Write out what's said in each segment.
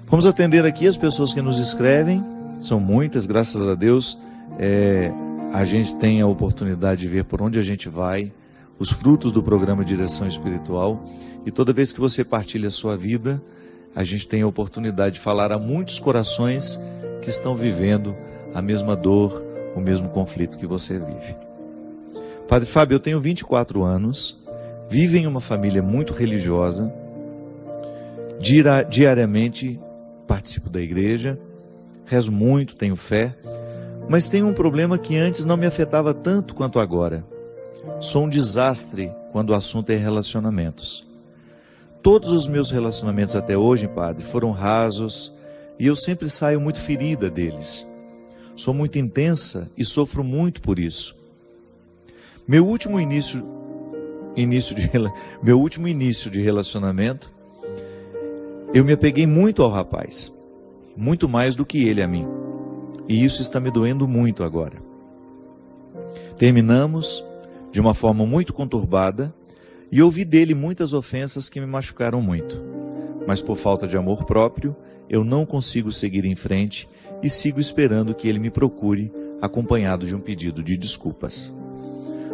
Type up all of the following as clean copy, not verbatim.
Vamos atender aqui as pessoas que nos escrevem, são muitas, graças a Deus. A gente tem a oportunidade de ver por onde a gente vai, os frutos do programa Direção Espiritual, e toda vez que você partilha a sua vida, a gente tem a oportunidade de falar a muitos corações que estão vivendo a mesma dor, o mesmo conflito que você vive. Padre Fábio, eu tenho 24 anos, vivo em uma família muito religiosa, diariamente participo da igreja, rezo muito, tenho fé, mas tenho um problema que antes não me afetava tanto quanto agora. Sou um desastre quando o assunto é relacionamentos. Todos os meus relacionamentos até hoje, padre, foram rasos e eu sempre saio muito ferida deles. Sou muito intensa e sofro muito por isso. Meu último início de relacionamento, eu me apeguei muito ao rapaz, muito mais do que ele a mim. E isso está me doendo muito agora. Terminamos de uma forma muito conturbada e ouvi dele muitas ofensas que me machucaram muito. Mas por falta de amor próprio, eu não consigo seguir em frente e sigo esperando que ele me procure, acompanhado de um pedido de desculpas.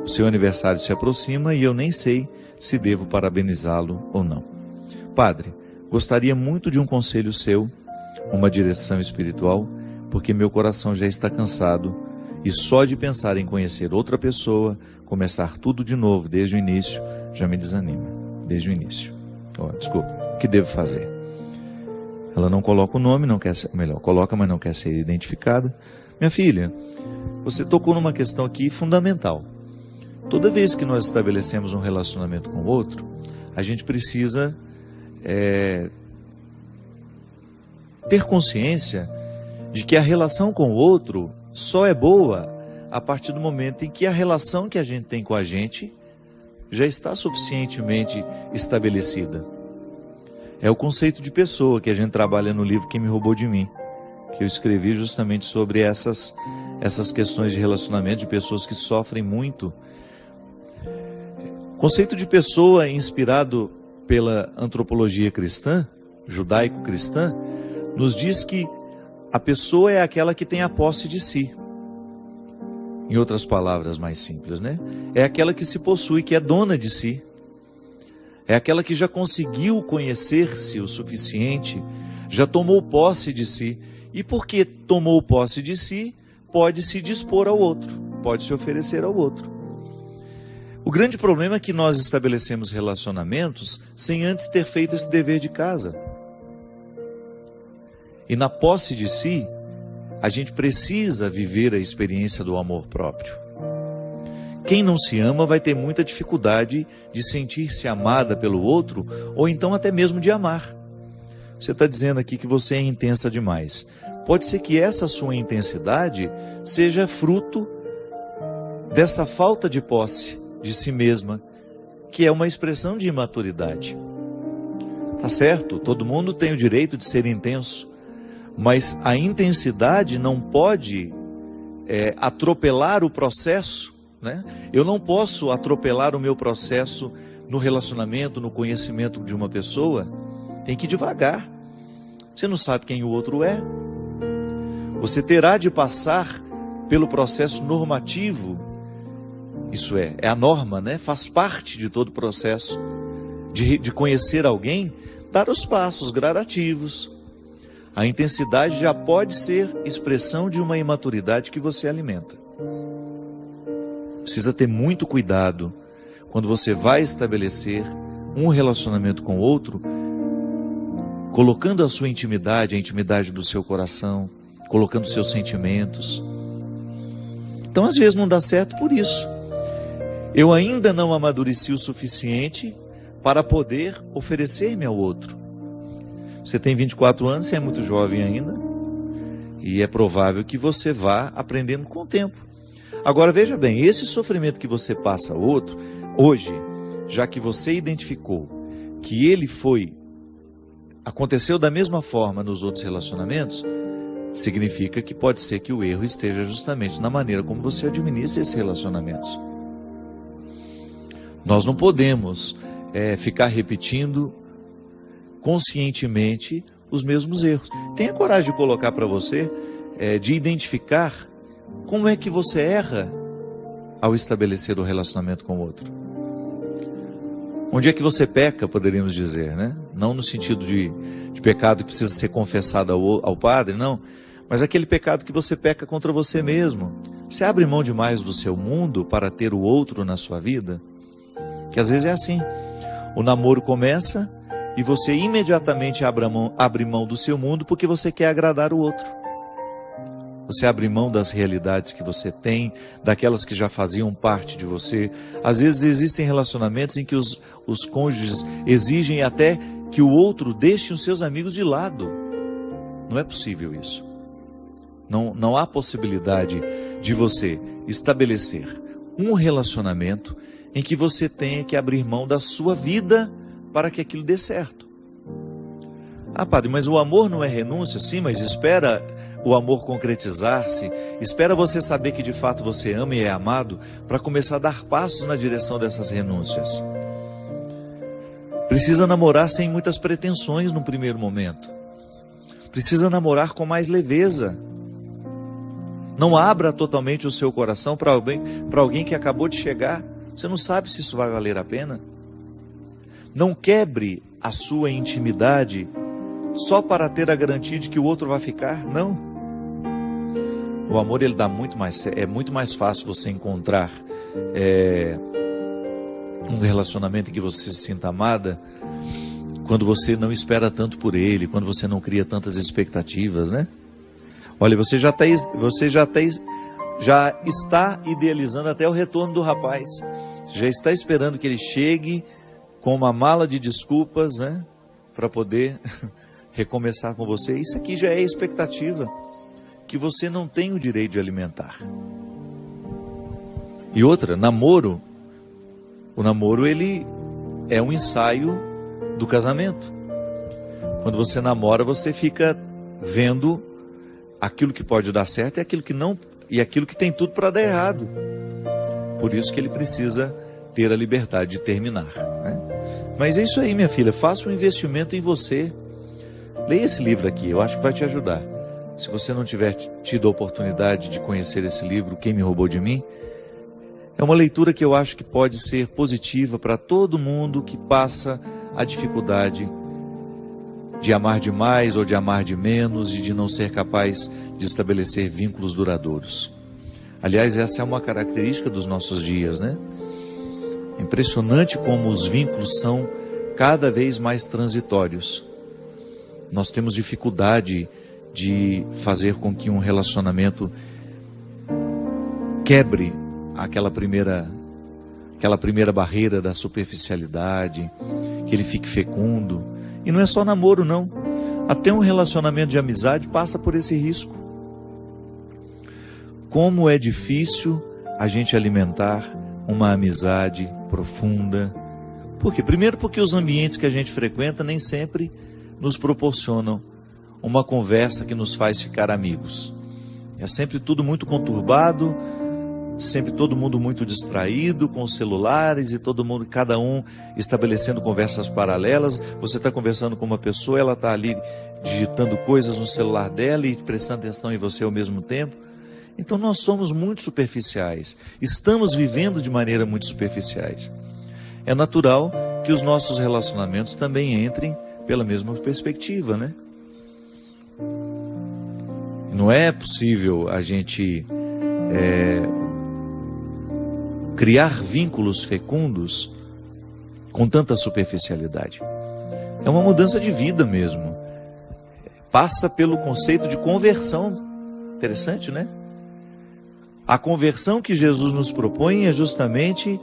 O seu aniversário se aproxima e eu nem sei se devo parabenizá-lo ou não. Padre, gostaria muito de um conselho seu, uma direção espiritual, porque meu coração já está cansado e só de pensar em conhecer outra pessoa, começar tudo de novo desde o início, já me desanima. Desde o início. Desculpa, o que devo fazer? Ela não coloca o nome, não quer ser, melhor, coloca, mas não quer ser identificada. Minha filha, você tocou numa questão aqui fundamental. Toda vez que nós estabelecemos um relacionamento com o outro, a gente precisa ter consciência de que a relação com o outro só é boa a partir do momento em que a relação que a gente tem com a gente já está suficientemente estabelecida. É o conceito de pessoa que a gente trabalha no livro Quem Me Roubou de Mim, que eu escrevi justamente sobre essas questões de relacionamento de pessoas que sofrem muito. Conceito de pessoa inspirado pela antropologia cristã, judaico-cristã, nos diz que a pessoa é aquela que tem a posse de si. Em outras palavras mais simples, né? É aquela que se possui, que é dona de si. É aquela que já conseguiu conhecer-se o suficiente, já tomou posse de si. E porque tomou posse de si, pode se dispor ao outro, pode se oferecer ao outro. O grande problema é que nós estabelecemos relacionamentos sem antes ter feito esse dever de casa. E na posse de si, a gente precisa viver a experiência do amor próprio. Quem não se ama vai ter muita dificuldade de sentir-se amada pelo outro, ou então até mesmo de amar. Você está dizendo aqui que você é intensa demais. Pode ser que essa sua intensidade seja fruto dessa falta de posse de si mesma, que é uma expressão de imaturidade. Tá certo? Todo mundo tem o direito de ser intenso, mas a intensidade não pode atropelar o processo, né? Eu não posso atropelar o meu processo no relacionamento, no conhecimento de uma pessoa. Tem que ir devagar. Você não sabe quem o outro é. Você terá de passar pelo processo normativo. Isso é a norma, né? Faz parte de todo o processo de conhecer alguém, dar os passos gradativos. A intensidade já pode ser expressão de uma imaturidade que você alimenta. Precisa ter muito cuidado quando você vai estabelecer um relacionamento com o outro, colocando a sua intimidade, a intimidade do seu coração, colocando seus sentimentos. Então, às vezes não dá certo por isso. Eu ainda não amadureci o suficiente para poder oferecer-me ao outro. Você tem 24 anos, você é muito jovem ainda, e é provável que você vá aprendendo com o tempo. Agora veja bem, esse sofrimento que você passa ao outro, hoje, já que você identificou que ele aconteceu da mesma forma nos outros relacionamentos, significa que pode ser que o erro esteja justamente na maneira como você administra esses relacionamentos. Nós não podemos ficar repetindo conscientemente os mesmos erros. Tenha coragem de colocar para você, de identificar como é que você erra ao estabelecer o relacionamento com o outro. Onde é que você peca, poderíamos dizer, né? Não no sentido de pecado que precisa ser confessado ao padre, não. Mas aquele pecado que você peca contra você mesmo. Você abre mão demais do seu mundo para ter o outro na sua vida? Que às vezes é assim. O namoro começa e você imediatamente abre mão do seu mundo porque você quer agradar o outro. Você abre mão das realidades que você tem, daquelas que já faziam parte de você. Às vezes existem relacionamentos em que os cônjuges exigem até que o outro deixe os seus amigos de lado. Não é possível isso. Não há possibilidade de você estabelecer um relacionamento em que você tenha que abrir mão da sua vida para que aquilo dê certo. Ah, padre, mas o amor não é renúncia? Sim, mas espera o amor concretizar-se, espera você saber que de fato você ama e é amado, para começar a dar passos na direção dessas renúncias. Precisa namorar sem muitas pretensões no primeiro momento. Precisa namorar com mais leveza. Não abra totalmente o seu coração para alguém que acabou de chegar. Você não sabe se isso vai valer a pena. Não quebre a sua intimidade só para ter a garantia de que o outro vai ficar. Não. O amor, ele dá é muito mais fácil você encontrar um relacionamento em que você se sinta amada quando você não espera tanto por ele, quando você não cria tantas expectativas, né? Olha, você já está idealizando até o retorno do rapaz. Já está esperando que ele chegue com uma mala de desculpas, né? Para poder recomeçar com você. Isso aqui já é expectativa que você não tem o direito de alimentar. E outra, namoro. O namoro, ele é um ensaio do casamento. Quando você namora, você fica vendo aquilo que pode dar certo e aquilo que não, e aquilo que tem tudo para dar errado. Por isso que ele precisa ter a liberdade de terminar, né? Mas é isso aí, minha filha, faça um investimento em você. Leia esse livro aqui, eu acho que vai te ajudar. Se você não tiver tido a oportunidade de conhecer esse livro, Quem Me Roubou de Mim, é uma leitura que eu acho que pode ser positiva para todo mundo que passa a dificuldade de amar demais ou de amar de menos e de não ser capaz de estabelecer vínculos duradouros. Aliás, essa é uma característica dos nossos dias, né? É impressionante como os vínculos são cada vez mais transitórios. Nós temos dificuldade de fazer com que um relacionamento quebre aquela primeira barreira da superficialidade, que ele fique fecundo. E não é só namoro, não. Até um relacionamento de amizade passa por esse risco. Como é difícil a gente alimentar uma amizade profunda. Por quê? Primeiro porque os ambientes que a gente frequenta nem sempre nos proporcionam uma conversa que nos faz ficar amigos. É sempre tudo muito conturbado, sempre todo mundo muito distraído com os celulares e cada um estabelecendo conversas paralelas. Você está conversando com uma pessoa, ela está ali digitando coisas no celular dela e prestando atenção em você ao mesmo tempo. Então nós somos muito superficiais, estamos vivendo de maneira muito superficiais. É natural que os nossos relacionamentos também entrem pela mesma perspectiva, né? Não é possível a gente criar vínculos fecundos com tanta superficialidade. É uma mudança de vida mesmo. Passa pelo conceito de conversão. Interessante, né? A conversão que Jesus nos propõe é justamente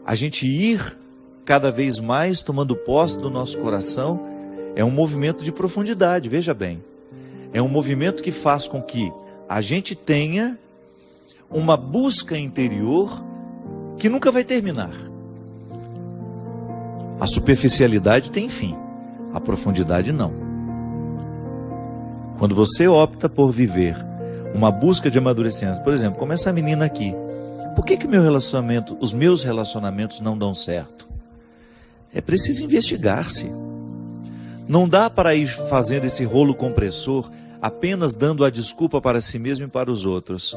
a gente ir cada vez mais tomando posse do nosso coração. É um movimento de profundidade, veja bem. É um movimento que faz com que a gente tenha uma busca interior que nunca vai terminar. A superficialidade tem fim, a profundidade não. Quando você opta por viver uma busca de amadurecimento, por exemplo, como essa menina aqui, por que os meus relacionamentos não dão certo? É preciso investigar-se. Não dá para ir fazendo esse rolo compressor apenas dando a desculpa para si mesmo e para os outros.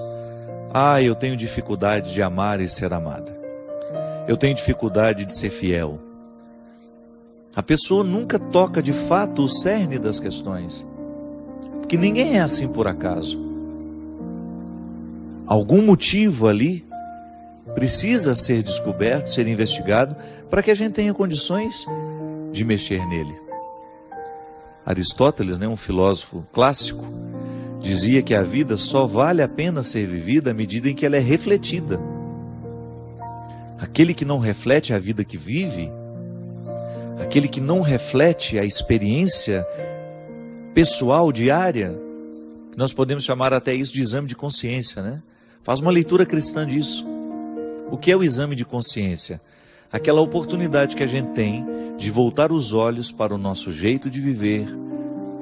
Ah, eu tenho dificuldade de amar e ser amada. Eu tenho dificuldade de ser fiel. A pessoa nunca toca de fato o cerne das questões. Porque ninguém é assim por acaso. Algum motivo ali precisa ser descoberto, ser investigado, para que a gente tenha condições de mexer nele. Aristóteles, um filósofo clássico, dizia que a vida só vale a pena ser vivida à medida em que ela é refletida. Aquele que não reflete a vida que vive, aquele que não reflete a experiência pessoal diária, nós podemos chamar até isso de exame de consciência, Faz uma leitura cristã disso. O que é o exame de consciência? Aquela oportunidade que a gente tem de voltar os olhos para o nosso jeito de viver,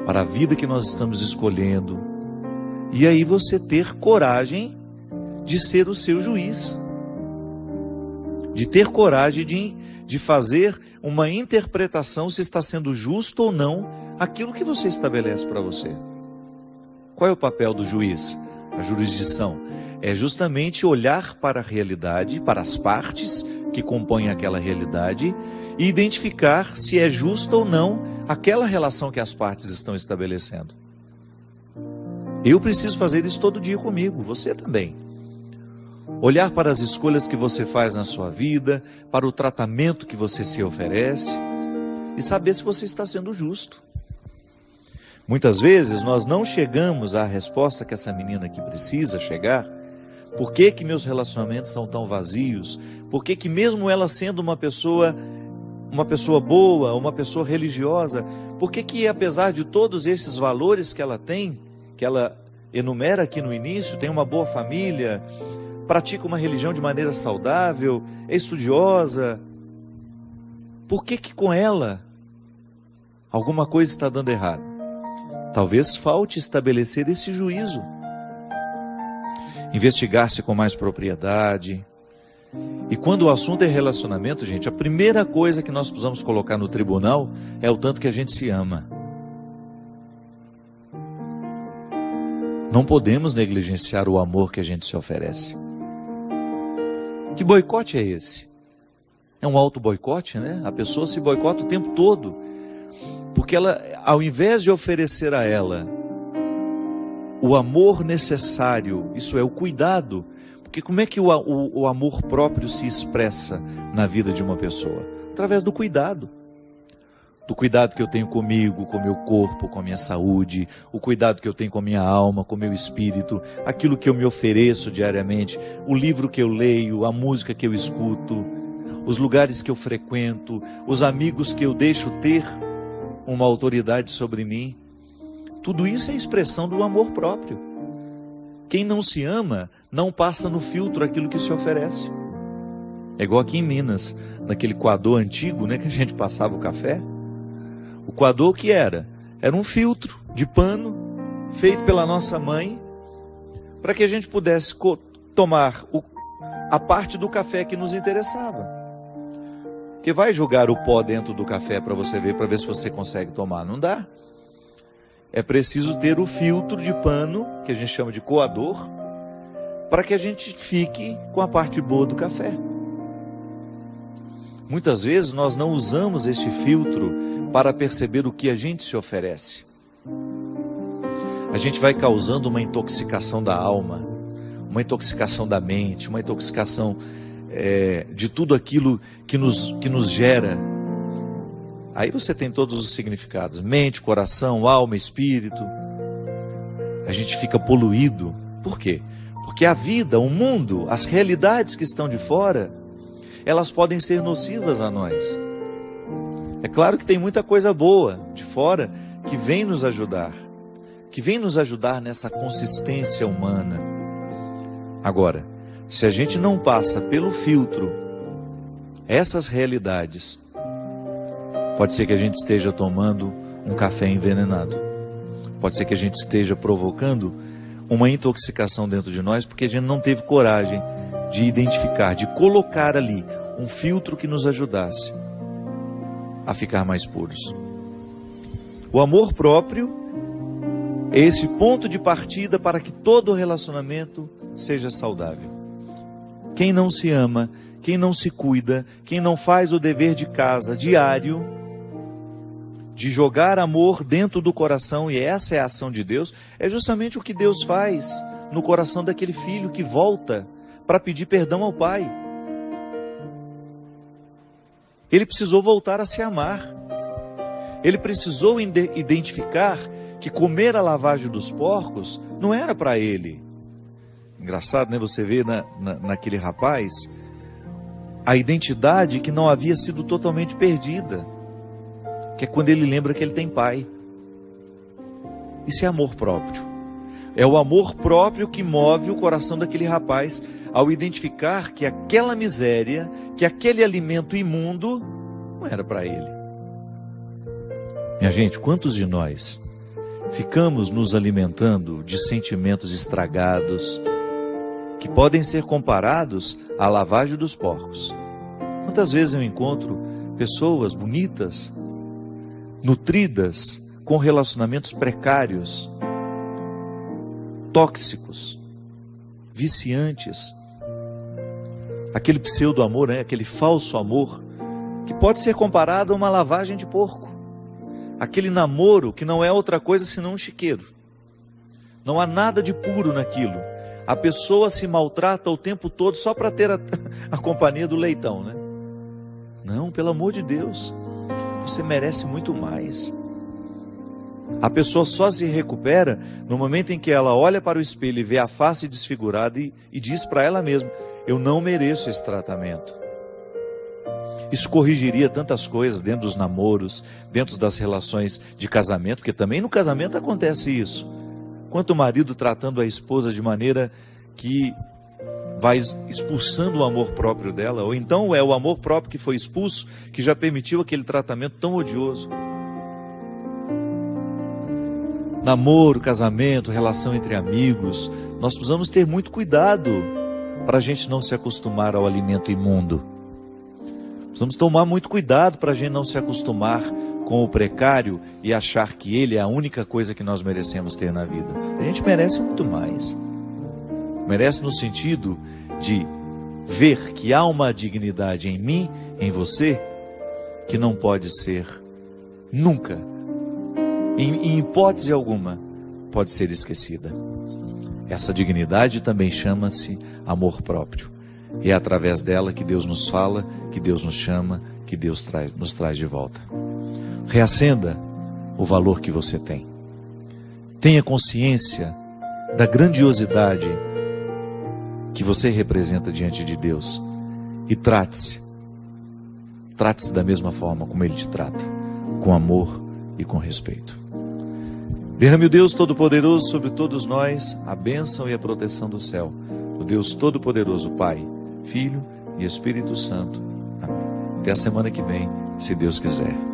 para a vida que nós estamos escolhendo, e aí você ter coragem de ser o seu juiz, de ter coragem de fazer uma interpretação se está sendo justo ou não aquilo que você estabelece para você. Qual é o papel do juiz? A jurisdição é justamente olhar para a realidade, para as partes que compõem aquela realidade e identificar se é justa ou não aquela relação que as partes estão estabelecendo. Eu preciso fazer isso todo dia comigo, você também. Olhar para as escolhas que você faz na sua vida, para o tratamento que você se oferece e saber se você está sendo justo. Muitas vezes nós não chegamos à resposta que essa menina aqui precisa chegar. Por que que meus relacionamentos são tão vazios? Por que que mesmo ela sendo uma pessoa boa, uma pessoa religiosa, por que que apesar de todos esses valores que ela tem, que ela enumera aqui no início, tem uma boa família, pratica uma religião de maneira saudável, é estudiosa, por que que com ela alguma coisa está dando errado? Talvez falte estabelecer esse juízo. Investigar-se com mais propriedade. E quando o assunto é relacionamento, gente, a primeira coisa que nós precisamos colocar no tribunal é o tanto que a gente se ama. Não podemos negligenciar o amor que a gente se oferece. Que boicote é esse? É um auto-boicote, A pessoa se boicota o tempo todo. Porque ela, ao invés de oferecer a ela o amor necessário, isso é, o cuidado, porque como é que o amor próprio se expressa na vida de uma pessoa? Através do cuidado que eu tenho comigo, com o meu corpo, com a minha saúde, o cuidado que eu tenho com a minha alma, com o meu espírito, aquilo que eu me ofereço diariamente, o livro que eu leio, a música que eu escuto, os lugares que eu frequento, os amigos que eu deixo ter uma autoridade sobre mim. Tudo isso é expressão do amor próprio. Quem não se ama, não passa no filtro aquilo que se oferece. É igual aqui em Minas, naquele coador antigo, que a gente passava o café. O coador que era um filtro de pano, feito pela nossa mãe, para que a gente pudesse tomar a parte do café que nos interessava. Porque vai jogar o pó dentro do café para você ver, se você consegue tomar. Não dá. É preciso ter o filtro de pano, que a gente chama de coador, para que a gente fique com a parte boa do café. Muitas vezes nós não usamos esse filtro para perceber o que a gente se oferece. A gente vai causando uma intoxicação da alma, uma intoxicação da mente, uma intoxicação de tudo aquilo que nos gera. Aí você tem todos os significados: mente, coração, alma, espírito. A gente fica poluído. Por quê? Porque a vida, o mundo, as realidades que estão de fora, elas podem ser nocivas a nós. É claro que tem muita coisa boa de fora que vem nos ajudar, nessa consistência humana. Agora, se a gente não passa pelo filtro essas realidades, pode ser que a gente esteja tomando um café envenenado. Pode ser que a gente esteja provocando uma intoxicação dentro de nós, porque a gente não teve coragem de identificar, de colocar ali um filtro que nos ajudasse a ficar mais puros. O amor próprio é esse ponto de partida para que todo relacionamento seja saudável. Quem não se ama, quem não se cuida, quem não faz o dever de casa diário, de jogar amor dentro do coração, e essa é a ação de Deus, é justamente o que Deus faz no coração daquele filho que volta para pedir perdão ao pai. Ele precisou voltar a se amar. Ele precisou identificar que comer a lavagem dos porcos não era para ele. Engraçado, né? Você vê naquele rapaz a identidade que não havia sido totalmente perdida, que é quando ele lembra que ele tem pai. Isso é amor próprio. É o amor próprio que move o coração daquele rapaz ao identificar que aquela miséria, que aquele alimento imundo não era para ele. Minha gente, quantos de nós ficamos nos alimentando de sentimentos estragados que podem ser comparados à lavagem dos porcos? Quantas vezes eu encontro pessoas bonitas, nutridas, com relacionamentos precários, tóxicos, viciantes, aquele pseudo-amor, né? Aquele falso amor, que pode ser comparado a uma lavagem de porco. Aquele namoro que não é outra coisa senão um chiqueiro. Não há nada de puro naquilo. A pessoa se maltrata o tempo todo só para ter a companhia do leitão, né? Não, pelo amor de Deus, você merece muito mais. A pessoa só se recupera no momento em que ela olha para o espelho e vê a face desfigurada e diz para ela mesma: eu não mereço esse tratamento. Isso corrigiria tantas coisas dentro dos namoros, dentro das relações de casamento, porque também no casamento acontece isso. Quanto o marido tratando a esposa de maneira que vai expulsando o amor próprio dela, ou então é o amor próprio que foi expulso, que já permitiu aquele tratamento tão odioso. Namoro, casamento, relação entre amigos, nós precisamos ter muito cuidado para a gente não se acostumar ao alimento imundo. Precisamos tomar muito cuidado para a gente não se acostumar com o precário e achar que ele é a única coisa que nós merecemos ter na vida. A gente merece muito mais. Merece no sentido de ver que há uma dignidade em mim, em você, que não pode ser nunca, em hipótese alguma, pode ser esquecida. Essa dignidade também chama-se amor próprio. E é através dela que Deus nos fala, que Deus nos chama, que Deus nos traz de volta. Reacenda o valor que você tem. Tenha consciência da grandiosidade que você representa diante de Deus. E trate-se da mesma forma como Ele te trata, com amor e com respeito. Derrame o Deus Todo-Poderoso sobre todos nós a bênção e a proteção do céu. O Deus Todo-Poderoso, Pai, Filho e Espírito Santo. Amém. Até a semana que vem, se Deus quiser.